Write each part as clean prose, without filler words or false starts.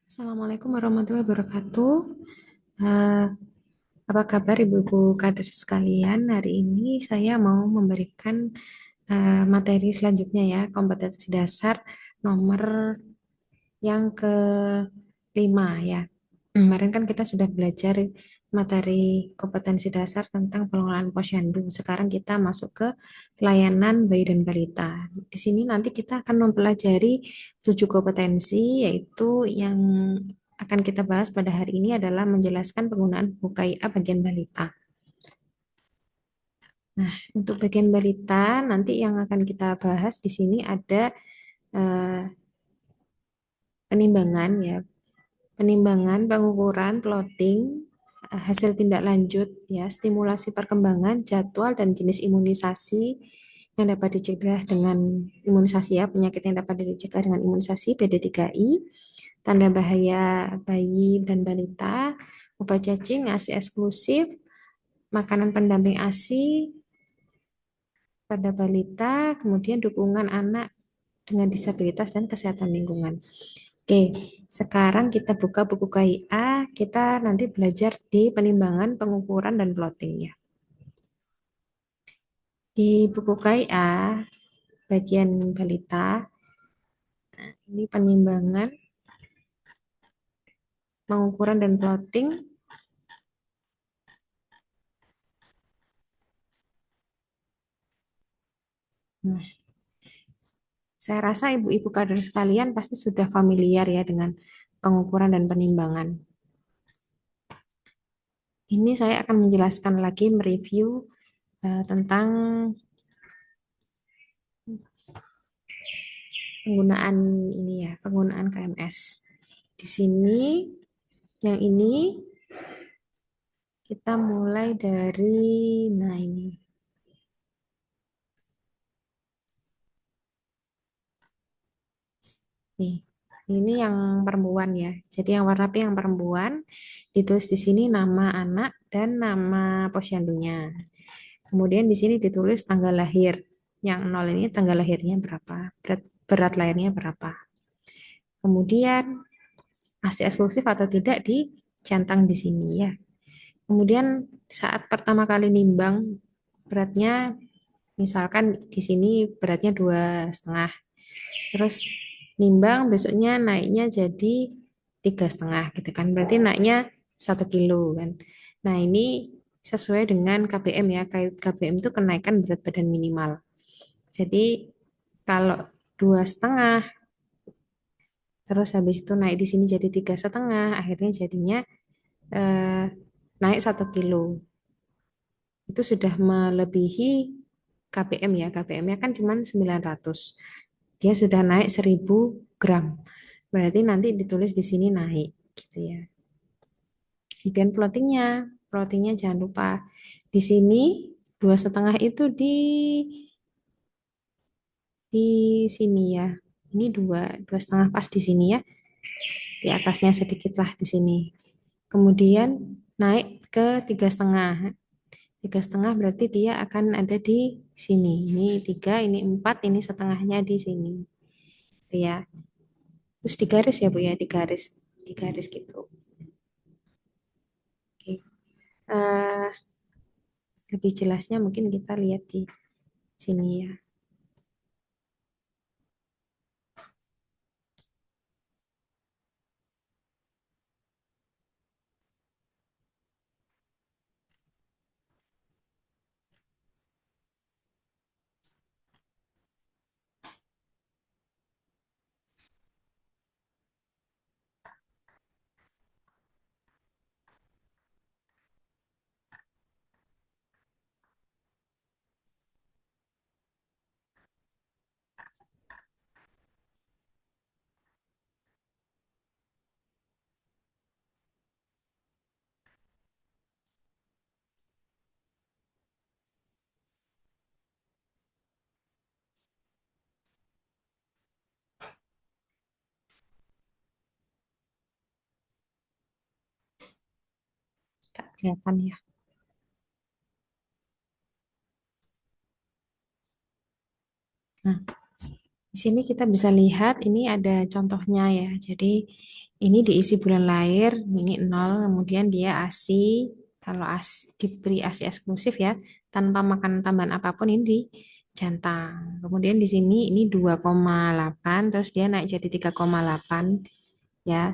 Assalamualaikum warahmatullahi wabarakatuh. Eh, apa kabar Ibu-Ibu kader sekalian? Hari ini saya mau memberikan materi selanjutnya ya, kompetensi dasar nomor yang kelima ya. Kemarin kan kita sudah belajar materi kompetensi dasar tentang pengelolaan posyandu. Sekarang kita masuk ke pelayanan bayi dan balita. Di sini nanti kita akan mempelajari 7 kompetensi, yaitu yang akan kita bahas pada hari ini adalah menjelaskan penggunaan buku KIA bagian balita. Nah, untuk bagian balita nanti yang akan kita bahas di sini ada eh, penimbangan ya, penimbangan, pengukuran, plotting, hasil tindak lanjut, ya, stimulasi perkembangan, jadwal dan jenis imunisasi yang dapat dicegah dengan imunisasi ya, penyakit yang dapat dicegah dengan imunisasi PD3I, tanda bahaya bayi dan balita, obat cacing, ASI eksklusif, makanan pendamping ASI pada balita, kemudian dukungan anak dengan disabilitas dan kesehatan lingkungan. Oke, sekarang kita buka buku KIA, kita nanti belajar di penimbangan, pengukuran, dan plotting ya. Di buku KIA, bagian balita, ini penimbangan, pengukuran, dan plotting. Nah, saya rasa ibu-ibu kader sekalian pasti sudah familiar ya dengan pengukuran dan penimbangan. Ini saya akan menjelaskan lagi, mereview tentang penggunaan ini ya, penggunaan KMS. Di sini, yang ini kita mulai dari, nah ini, nih, ini yang perempuan ya. Jadi yang warna pink yang perempuan, ditulis di sini nama anak dan nama posyandunya. Kemudian di sini ditulis tanggal lahir. Yang nol ini tanggal lahirnya berapa, berat lahirnya berapa. Kemudian ASI eksklusif atau tidak dicentang di sini ya. Kemudian saat pertama kali nimbang beratnya, misalkan di sini beratnya 2,5. Terus nimbang besoknya naiknya jadi 3,5 gitu kan. Berarti naiknya 1 kilo kan. Nah ini sesuai dengan KBM ya. KBM itu kenaikan berat badan minimal. Jadi kalau 2,5 terus habis itu naik di sini jadi 3,5, akhirnya jadinya eh, naik 1 kilo. Itu sudah melebihi KBM ya. KBM-nya kan cuma 900. Dia sudah naik 1.000 gram. Berarti nanti ditulis di sini naik gitu ya. Kemudian plottingnya jangan lupa. Di sini 2,5 itu di sini ya. Ini 2,5 pas di sini ya. Di atasnya sedikit lah di sini. Kemudian naik ke 3,5. 3,5 berarti dia akan ada di sini. Ini 3, ini 4, ini setengahnya di sini. Gitu ya. Terus digaris ya Bu ya, digaris gitu. Oke. Eh, lebih jelasnya mungkin kita lihat di sini ya. Nggak kelihatan ya. Nah, di sini kita bisa lihat ini ada contohnya ya. Jadi Ini diisi bulan lahir, ini nol, kemudian dia ASI, kalau ASI, diberi ASI eksklusif ya, tanpa makan tambahan apapun ini di jantang. Kemudian di sini ini 2,8, terus dia naik jadi 3,8 ya.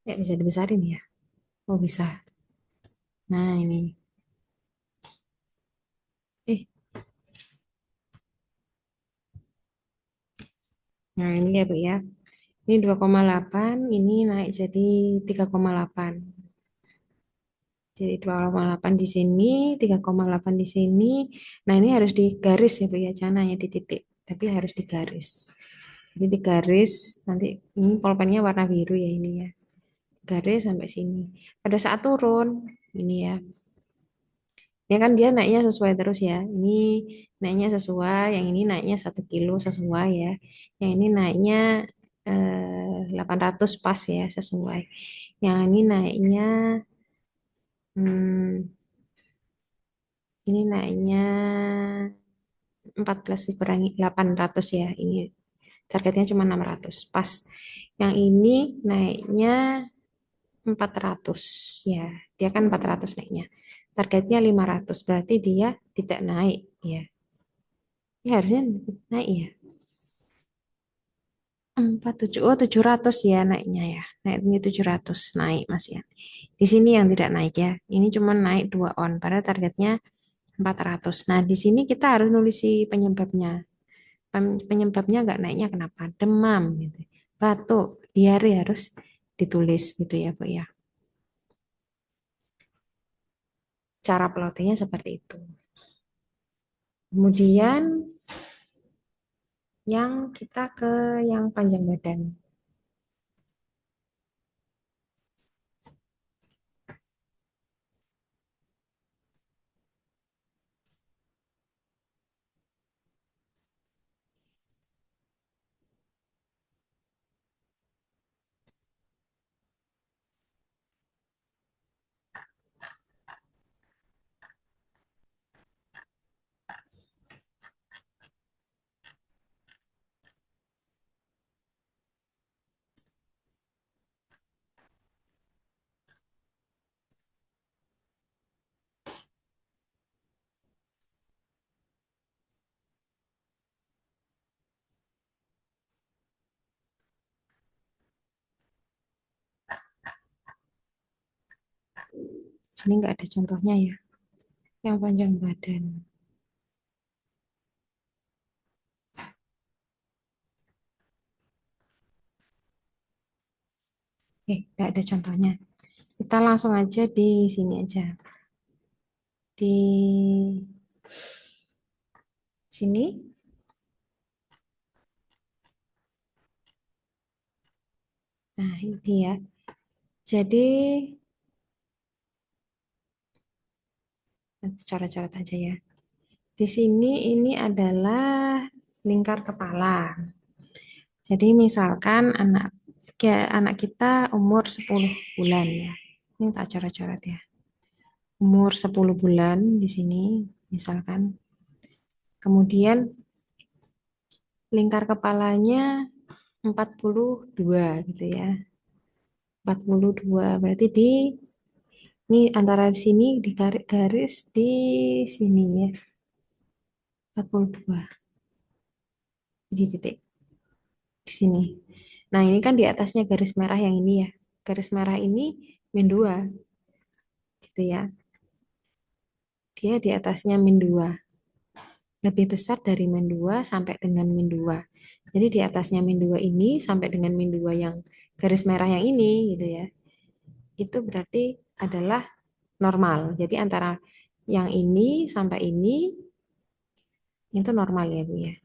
Ya bisa dibesarin ya. Oh bisa. Nah ini. Eh, nah ini ya Bu ya. Ini 2,8, ini naik jadi 3,8. Jadi 2,8 di sini, 3,8 di sini. Nah, ini harus digaris ya, Bu ya. Jangan hanya di titik, tapi harus digaris. Jadi digaris, nanti ini pulpennya warna biru ya ini ya. Garis sampai sini. Pada saat turun, ini ya. Ya kan dia naiknya sesuai terus ya. Ini naiknya sesuai, yang ini naiknya 1 kilo sesuai ya. Yang ini naiknya 800 pas ya sesuai. Yang ini naiknya hmm, ini naiknya 14 dikurangi 800 ya. Ini targetnya cuma 600. Pas. Yang ini naiknya 400 ya. Dia kan 400 naiknya. Targetnya 500 berarti dia tidak naik ya. Ya harusnya naik ya. 47 oh 700 ya naiknya ya. Naiknya 700 naik Mas ya. Di sini yang tidak naik ya. Ini cuma naik 2 on padahal targetnya 400. Nah, di sini kita harus nulis si penyebabnya. Penyebabnya nggak naiknya kenapa? Demam gitu. Batuk, diare harus ditulis gitu ya, Bu ya. Cara plottingnya seperti itu. Kemudian yang kita ke yang panjang badan. Sini nggak ada contohnya ya. Yang panjang badan. Nggak ada contohnya. Kita langsung aja di sini aja. Di sini. Nah, ini ya. Jadi, nanti coret-coret aja ya. Di sini ini adalah lingkar kepala. Jadi misalkan anak kita umur 10 bulan ya. Ini tak coret-coret ya. Umur 10 bulan di sini misalkan. Kemudian lingkar kepalanya 42 gitu ya. 42 berarti di ini antara di sini di garis di sini ya. 42 di titik di sini. Nah, ini kan di atasnya garis merah yang ini ya. Garis merah ini min 2 gitu ya. Dia di atasnya min 2. Lebih besar dari min 2 sampai dengan min 2. Jadi di atasnya min 2 ini sampai dengan min 2 yang garis merah yang ini gitu ya. Itu berarti adalah normal. Jadi antara yang ini sampai ini itu normal ya Bu ya.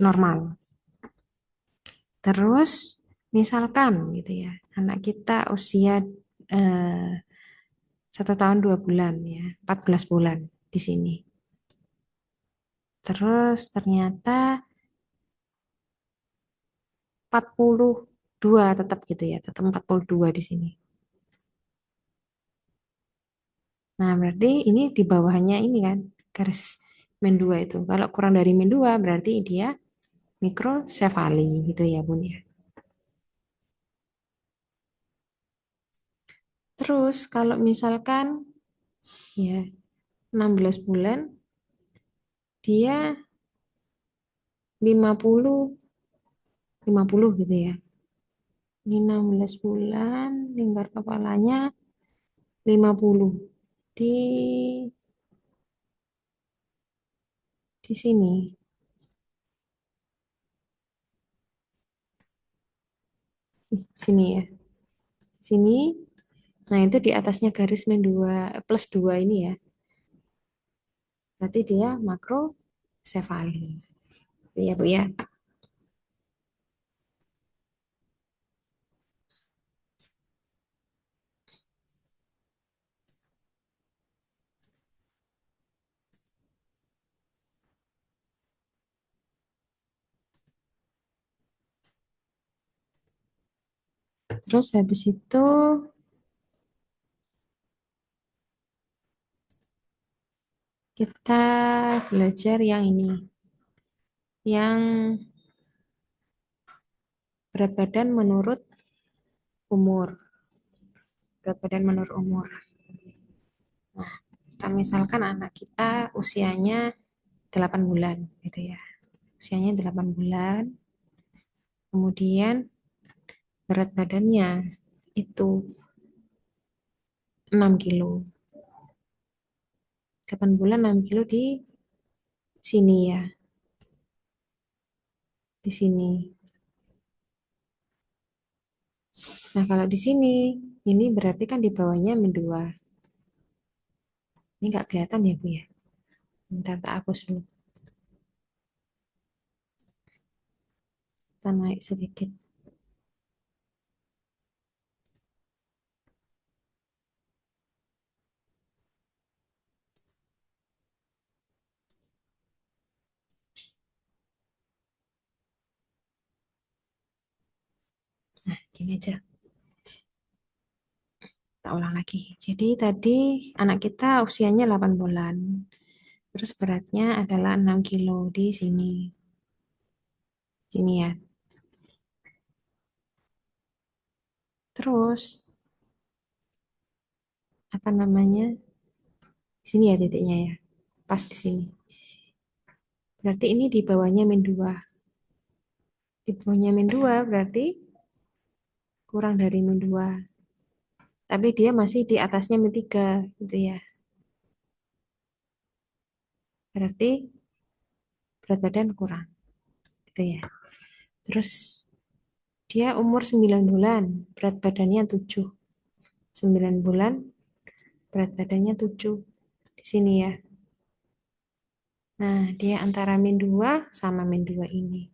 Normal. Terus misalkan gitu ya, anak kita usia 1 tahun 2 bulan ya, 14 bulan di sini. Terus ternyata 42 tetap gitu ya, tetap 42 di sini. Nah, berarti ini di bawahnya ini kan, garis min 2 itu. Kalau kurang dari min 2 berarti dia mikrosefali gitu ya Bun ya. Terus kalau misalkan ya 16 bulan, dia 50 50 gitu ya. Ini 16 bulan, lingkar kepalanya 50. Di di sini, sini ya. Sini. Nah, itu di atasnya garis min 2 plus 2 ini ya. Berarti dia makrosefali. Iya, Bu ya. Terus habis itu kita belajar yang ini, yang berat badan menurut umur. Berat badan menurut umur. Nah, kita misalkan anak kita usianya 8 bulan gitu ya. Usianya 8 bulan, kemudian berat badannya itu 6 kilo. 8 bulan 6 kilo di sini ya, di sini. Nah, kalau di sini, ini berarti kan di bawahnya min 2. Ini nggak kelihatan ya, Bu ya? Bentar, tak hapus dulu. Kita naik sedikit. Nah, gini aja. Kita ulang lagi. Jadi tadi anak kita usianya 8 bulan. Terus beratnya adalah 6 kilo di sini. Sini ya. Terus, apa namanya? Sini ya titiknya ya. Pas di sini. Berarti ini di bawahnya min 2. Di bawahnya min 2 berarti kurang dari min 2. Tapi dia masih di atasnya min 3 gitu ya. Berarti berat badan kurang gitu ya. Terus dia umur 9 bulan, berat badannya 7. 9 bulan, berat badannya 7. Di sini ya. Nah, dia antara min 2 sama min 2 ini.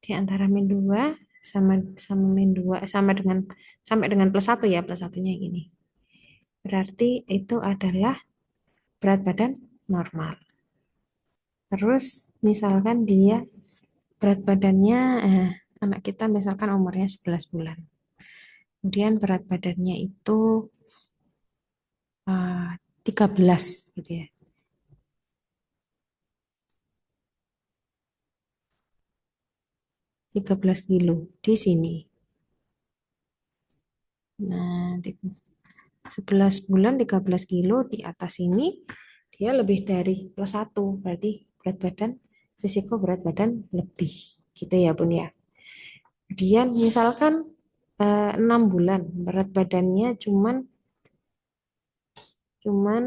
Dia antara min 2 sama sama min 2 sama dengan sampai dengan plus 1 ya, plus satunya gini. Berarti itu adalah berat badan normal. Terus misalkan dia berat badannya anak kita misalkan umurnya 11 bulan. Kemudian berat badannya itu 13 gitu ya. 13 kilo di sini. Nah, 11 bulan 13 kilo di atas ini dia lebih dari plus 1. Berarti berat badan, risiko berat badan lebih. Gitu ya Bun ya. Kemudian misalkan 6 bulan berat badannya cuman cuman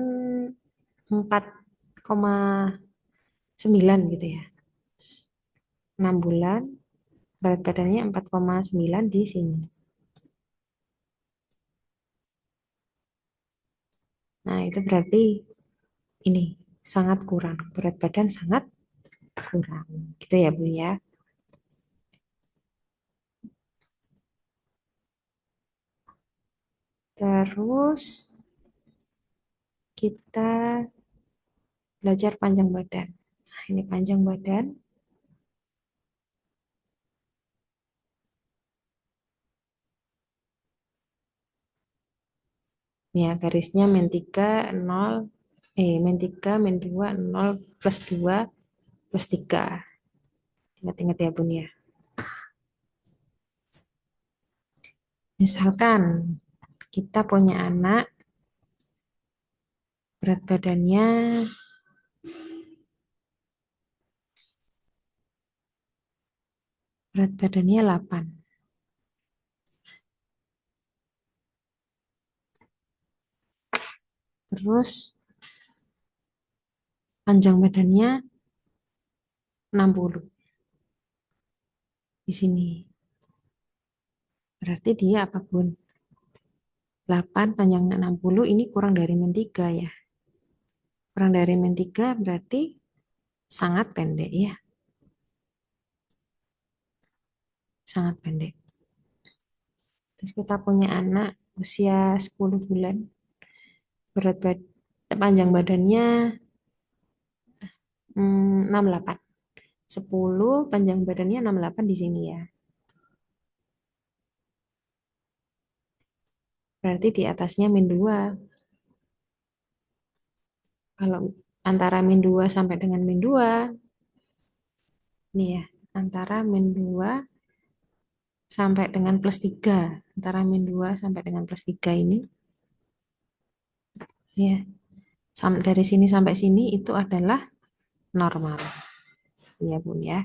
4,9 gitu ya. 6 bulan berat badannya 4,9 di sini. Nah, itu berarti ini sangat kurang. Berat badan sangat kurang. Gitu ya, Bu ya. Terus kita belajar panjang badan. Nah, ini panjang badan. Ya, garisnya min 3, 0, min 3, min 2, 0, plus 2, plus 3. Ingat-ingat ya, Bun ya. Misalkan Kita punya anak, berat badannya berat badannya 8. Terus panjang badannya 60 di sini. Berarti dia apa, Bun? 8 panjangnya 60 ini kurang dari min 3 ya. Kurang dari min 3 berarti sangat pendek ya. Sangat pendek. Terus kita punya anak usia 10 bulan. Berat panjang badannya 68. 10 panjang badannya 68 di sini ya. Berarti di atasnya min 2. Kalau antara min 2 sampai dengan min 2, nih ya, antara min 2 sampai dengan plus 3. Antara min 2 sampai dengan plus 3 ini, ya, dari sini sampai sini itu adalah normal. Ya, Bun ya.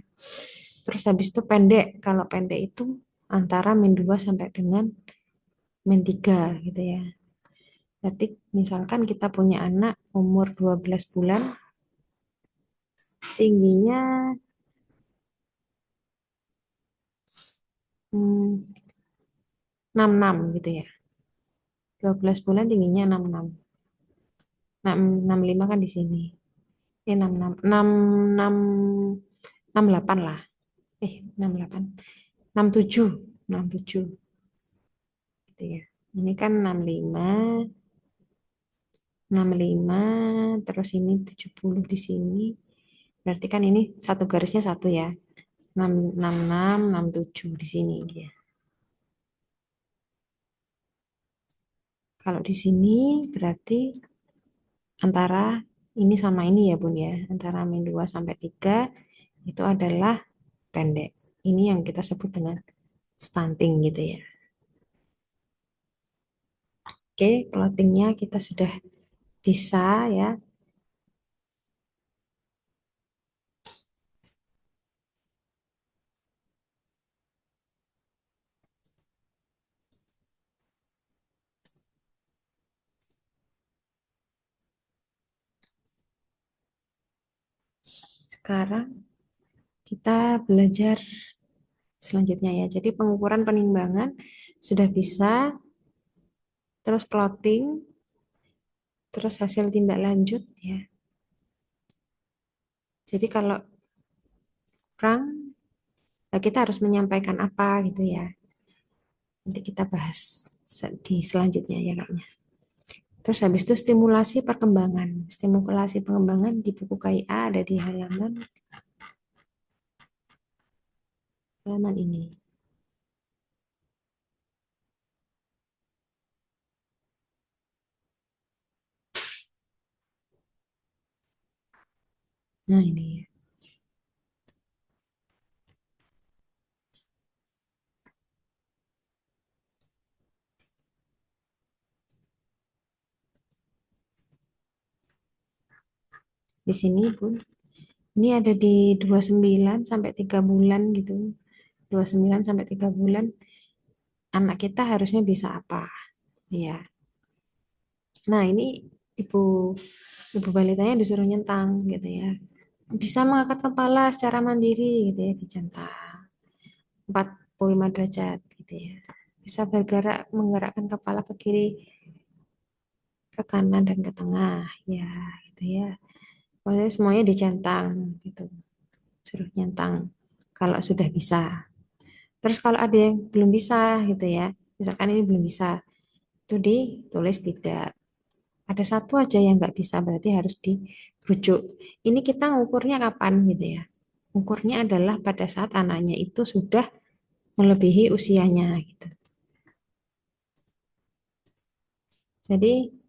Terus habis itu pendek. Kalau pendek itu antara min 2 sampai dengan min 3 gitu ya. Berarti misalkan kita punya anak umur 12 bulan, tingginya 66 gitu ya. 12 bulan tingginya 66. Nah, 65 kan di sini. Ini 66, 66, 68 lah. 68. 67, 67 gitu ya. Ini kan 65, 65, terus ini 70 di sini. Berarti kan ini satu garisnya satu ya. 6, 66, 67 di sini dia. Kalau di sini berarti antara ini sama ini ya, Bun ya. Antara min 2 sampai 3 itu adalah pendek. Ini yang kita sebut dengan stunting gitu ya. Oke, plottingnya kita sudah bisa ya. Sekarang kita belajar selanjutnya ya. Jadi pengukuran penimbangan sudah bisa, terus plotting, terus hasil tindak lanjut ya. Jadi kalau perang, kita harus menyampaikan apa gitu ya. Nanti kita bahas di selanjutnya ya kayaknya. Terus habis itu stimulasi perkembangan. Stimulasi pengembangan di buku KIA ada di halaman ini. Nah, ini ya. Di sini, Bun. Ini ada di 29 sampai 3 bulan gitu. 29 sampai 3 bulan anak kita harusnya bisa apa? Ya. Nah, ini ibu ibu balitanya disuruh nyentang gitu ya. Bisa mengangkat kepala secara mandiri gitu ya, dicentang 45 derajat gitu ya. Bisa bergerak menggerakkan kepala ke kiri, ke kanan dan ke tengah ya gitu ya. Pokoknya semuanya dicentang gitu. Suruh nyentang kalau sudah bisa. Terus kalau ada yang belum bisa gitu ya. Misalkan ini belum bisa, itu ditulis tidak. Ada satu aja yang nggak bisa berarti harus dirujuk. Ini kita ngukurnya kapan gitu ya? Ukurnya adalah pada saat anaknya itu sudah melebihi usianya gitu. Jadi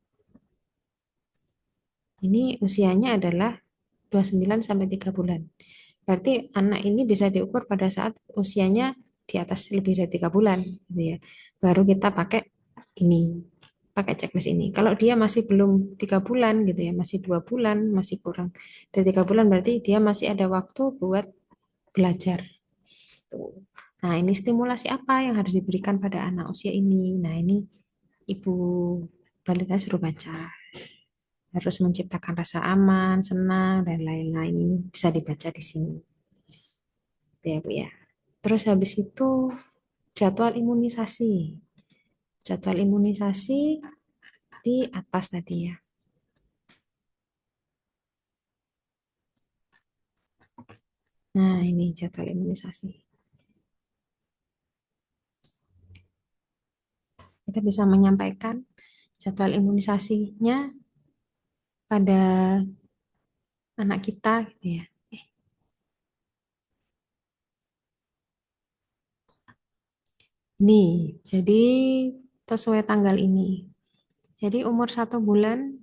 ini usianya adalah 29 sampai 3 bulan. Berarti anak ini bisa diukur pada saat usianya di atas lebih dari 3 bulan gitu ya. Baru kita pakai ini, pakai checklist ini. Kalau dia masih belum 3 bulan gitu ya, masih 2 bulan, masih kurang dari 3 bulan, berarti dia masih ada waktu buat belajar. Tuh. Nah, ini stimulasi apa yang harus diberikan pada anak usia ini? Nah, ini ibu balita suruh baca. Harus menciptakan rasa aman, senang, dan lain-lain. Ini bisa dibaca di sini. Gitu ya, Bu ya. Terus habis itu jadwal imunisasi. Jadwal imunisasi di atas tadi ya. Nah, ini jadwal imunisasi. Kita bisa menyampaikan jadwal imunisasinya pada anak kita gitu ya. Ini, jadi sesuai tanggal ini. Jadi umur 1 bulan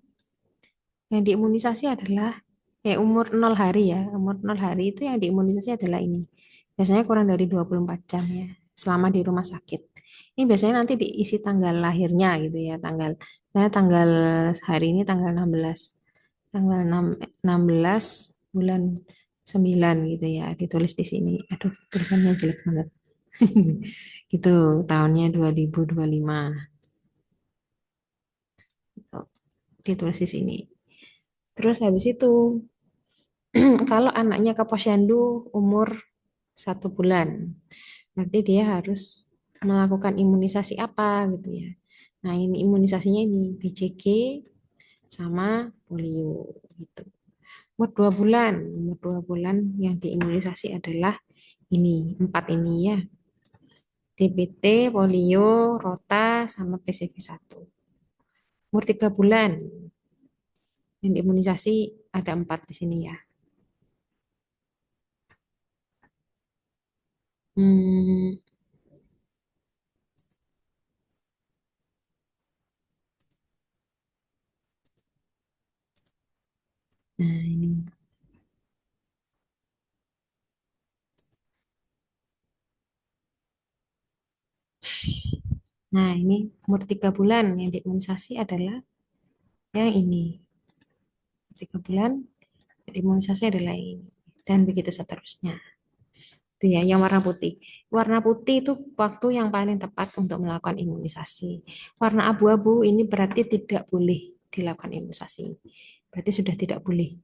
yang diimunisasi adalah umur 0 hari ya. Umur 0 hari itu yang diimunisasi adalah ini. Biasanya kurang dari 24 jam ya selama di rumah sakit. Ini biasanya nanti diisi tanggal lahirnya gitu ya, tanggal hari ini tanggal 16. Tanggal 16 bulan 9 gitu ya, ditulis di sini. Aduh, tulisannya jelek banget. Gitu, tahunnya 2025. Gitu, ditulis di sini. Terus habis itu kalau anaknya ke posyandu umur 1 bulan, berarti dia harus melakukan imunisasi apa gitu ya. Nah, ini imunisasinya ini BCG sama polio gitu. Umur 2 bulan yang diimunisasi adalah ini, 4 ini ya. DBT, polio, rota, sama PCV1. Umur 3 bulan yang diimunisasi ada 4 di sini ya. Hmm, nah ini. Nah, ini umur 3 bulan yang diimunisasi adalah yang ini. 3 bulan yang diimunisasi adalah ini. Dan begitu seterusnya. Itu ya, yang warna putih. Warna putih itu waktu yang paling tepat untuk melakukan imunisasi. Warna abu-abu ini berarti tidak boleh dilakukan imunisasi. Berarti sudah tidak boleh.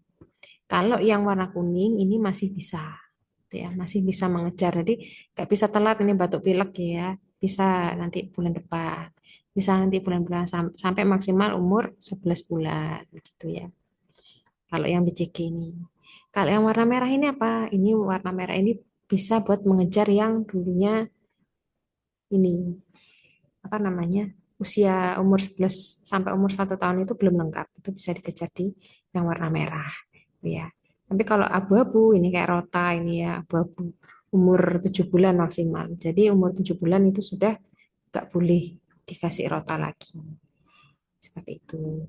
Kalau yang warna kuning ini masih bisa, gitu ya, masih bisa mengejar. Jadi nggak bisa telat ini batuk pilek ya, bisa nanti bulan depan, bisa nanti bulan-bulan sampai maksimal umur 11 bulan, gitu ya. Kalau yang BCG ini, kalau yang warna merah ini apa? Ini warna merah ini bisa buat mengejar yang dulunya ini apa namanya usia umur 11 sampai umur 1 tahun itu belum lengkap, itu bisa dikejar di yang warna merah gitu ya. Tapi kalau abu-abu ini kayak rota ini ya, abu-abu umur 7 bulan maksimal, jadi umur 7 bulan itu sudah nggak boleh dikasih rota lagi seperti itu.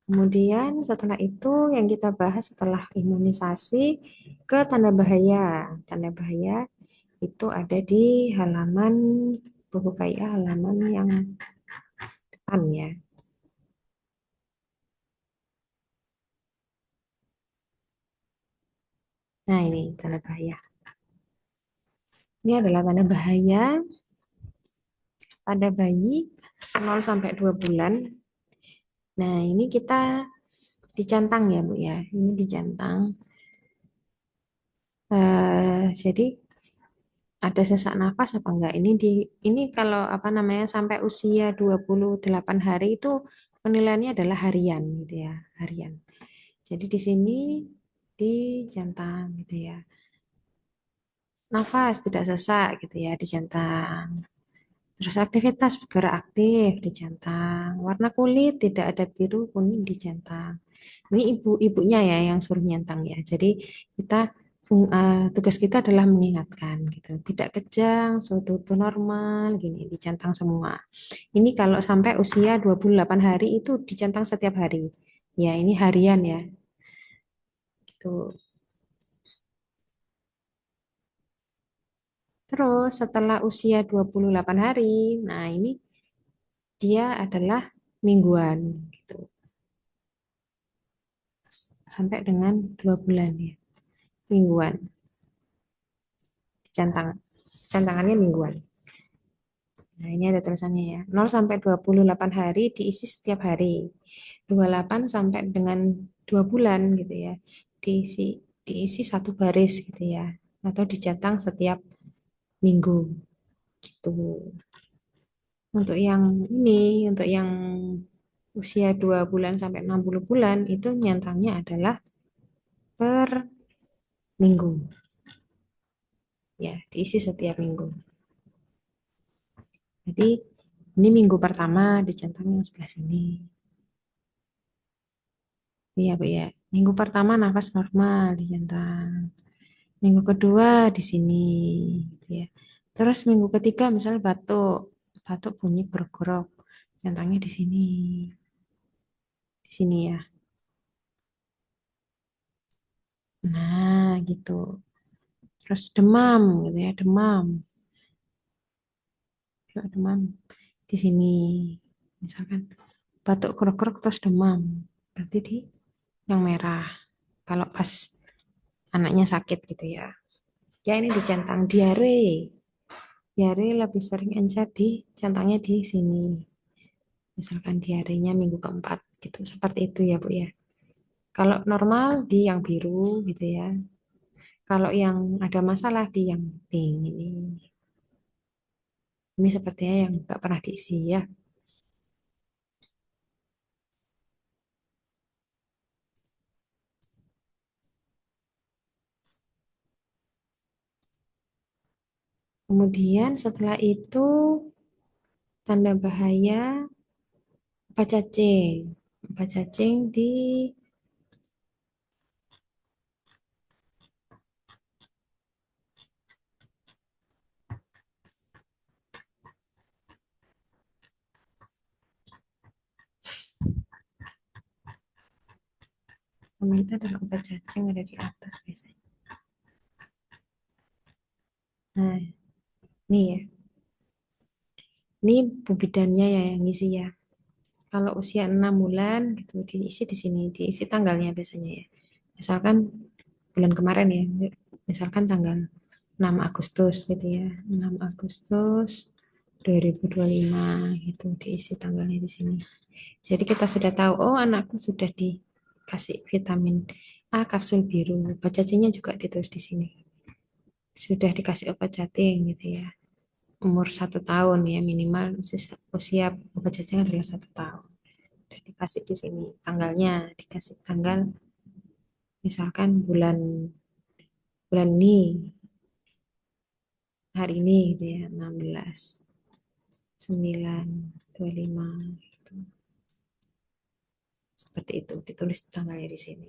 Kemudian setelah itu yang kita bahas setelah imunisasi ke tanda bahaya. Tanda bahaya itu ada di halaman buku KIA halaman yang depan ya. Nah, ini tanda bahaya. Ini adalah tanda bahaya pada bayi 0 sampai 2 bulan. Nah, ini kita dicantang ya, Bu ya. Ini dicantang. Jadi ada sesak nafas apa enggak? Ini kalau apa namanya sampai usia 28 hari itu penilaiannya adalah harian gitu ya, harian. Jadi di sini dicantang gitu ya. Nafas tidak sesak gitu ya, dicentang. Terus aktivitas bergerak aktif dicentang. Warna kulit tidak ada biru kuning dicentang. Ini ibunya ya yang suruh nyentang ya. Jadi kita tugas kita adalah mengingatkan gitu. Tidak kejang, suhu tubuh normal, gini dicentang semua. Ini kalau sampai usia 28 hari itu dicentang setiap hari. Ya, ini harian ya. gitu. Terus setelah usia 28 hari, nah ini dia adalah mingguan gitu. Sampai dengan 2 bulan ya, mingguan. Centang, centangannya mingguan. Nah, ini ada tulisannya ya. 0 sampai 28 hari diisi setiap hari. 28 sampai dengan 2 bulan gitu ya. Diisi diisi satu baris gitu ya. Atau dicentang setiap minggu gitu. Untuk yang usia 2 bulan sampai 60 bulan itu nyentangnya adalah per minggu. Ya, diisi setiap minggu. Jadi ini minggu pertama dicentang yang sebelah sini. Iya, Bu ya. Minggu pertama nafas normal dicentang. Minggu kedua di sini, gitu ya. Terus minggu ketiga misalnya batuk, batuk bunyi bergerok, centangnya di sini ya. Nah, gitu. Terus demam, gitu ya, demam, coba demam di sini. Misalkan batuk kerok-kerok terus demam, berarti di yang merah. Kalau pas anaknya sakit gitu ya. Ya ini dicentang diare. Diare lebih sering encer di centangnya di sini. Misalkan diarenya minggu keempat gitu. Seperti itu ya Bu ya. Kalau normal di yang biru gitu ya. Kalau yang ada masalah di yang pink ini. Ini sepertinya yang nggak pernah diisi ya. Kemudian setelah itu tanda bahaya apa cacing. Apa cacing di komentar adalah obat cacing ada di atas biasanya. Nah, ini ya. Ini bu bidannya ya yang ngisi ya. Kalau usia 6 bulan gitu diisi di sini, diisi tanggalnya biasanya ya. Misalkan bulan kemarin ya, misalkan tanggal 6 Agustus gitu ya. 6 Agustus 2025 gitu diisi tanggalnya di sini. Jadi kita sudah tahu, oh anakku sudah dikasih vitamin A kapsul biru. Bacanya juga ditulis di sini. Sudah dikasih obat cacing gitu ya. Umur 1 tahun ya minimal usia obat cacing adalah 1 tahun. Dan dikasih di sini tanggalnya, dikasih tanggal misalkan bulan bulan ini, hari ini gitu ya, 16/9/25 gitu. Seperti itu, ditulis tanggalnya di sini.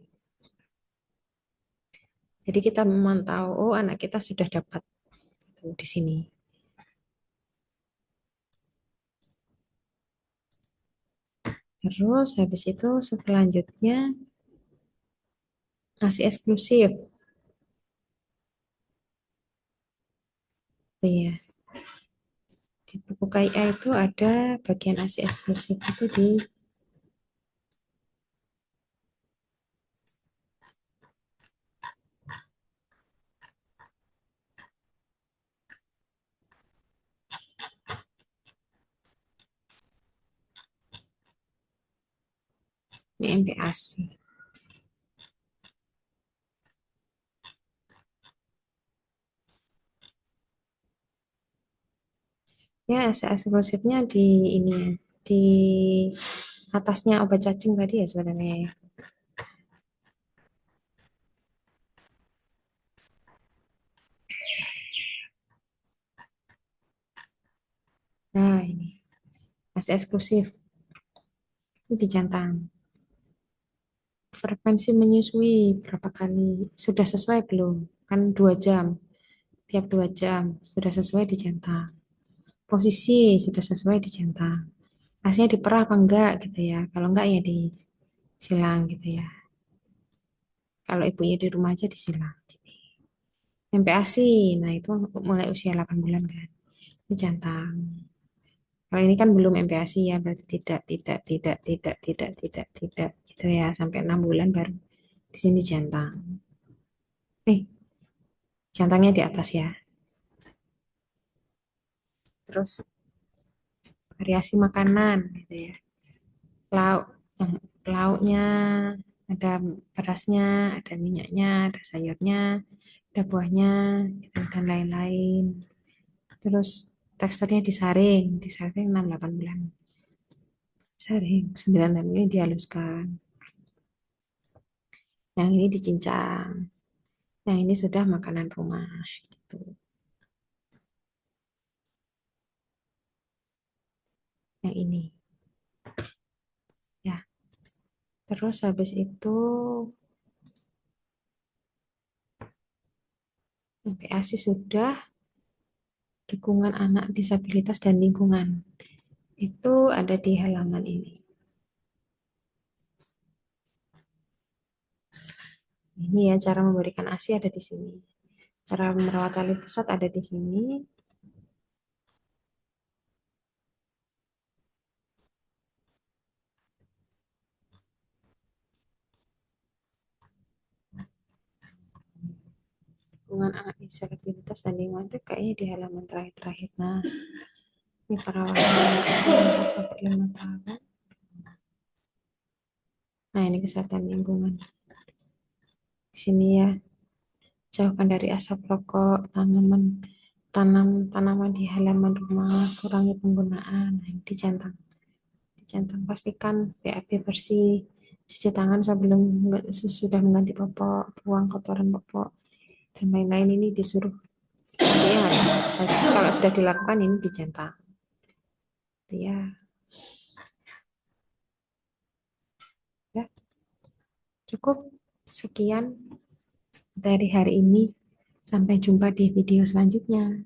Jadi kita memantau, oh anak kita sudah dapat itu di sini. Terus habis itu selanjutnya nasi eksklusif. Iya, di buku KIA itu ada bagian nasi eksklusif itu di MPASI. Ya, nasi eksklusifnya di ini ya, di atasnya obat cacing tadi ya sebenarnya ya. Nah, ini nasi eksklusif itu dicentang. Frekuensi menyusui berapa kali? Sudah sesuai belum? Kan 2 jam. Tiap 2 jam sudah sesuai dicentang. Posisi sudah sesuai dicentang. Asnya diperah apa enggak gitu ya. Kalau enggak ya disilang gitu ya. Kalau ibunya di rumah aja disilang. MPASI, nah itu mulai usia 8 bulan kan. Ini centang. Kalau ini kan belum MPASI ya, berarti tidak, gitu ya, sampai 6 bulan baru di sini centang. Eh, centangnya di atas ya. Terus variasi makanan gitu ya. Lauk, yang lauknya ada berasnya, ada minyaknya, ada sayurnya, ada buahnya, gitu, dan lain-lain. Terus teksturnya disaring 6-8 bulan. Saring, 9 tahun ini dihaluskan. Yang ini dicincang. Yang ini sudah makanan rumah. Gitu. Yang ini. Ya. Terus habis itu MPASI sudah, dukungan anak disabilitas dan lingkungan. Itu ada di halaman ini. Ini ya cara memberikan ASI ada di sini. Cara merawat tali pusat ada di sini. Dukungan anak disabilitas dan lingkungan itu kayaknya di halaman terakhir-terakhir. Nah, ini perawatan 4 sampai 5 tahun. Nah, ini kesehatan lingkungan. Di sini ya, jauhkan dari asap rokok, tanam tanaman di halaman rumah, kurangi penggunaan. Nah, ini dicentang, pastikan BAB bersih, cuci tangan sebelum sesudah mengganti popok, buang kotoran popok dan lain-lain ini disuruh. Jadi kalau sudah dilakukan ini dicentang. Ya, ya cukup sekian dari hari ini. Sampai jumpa di video selanjutnya.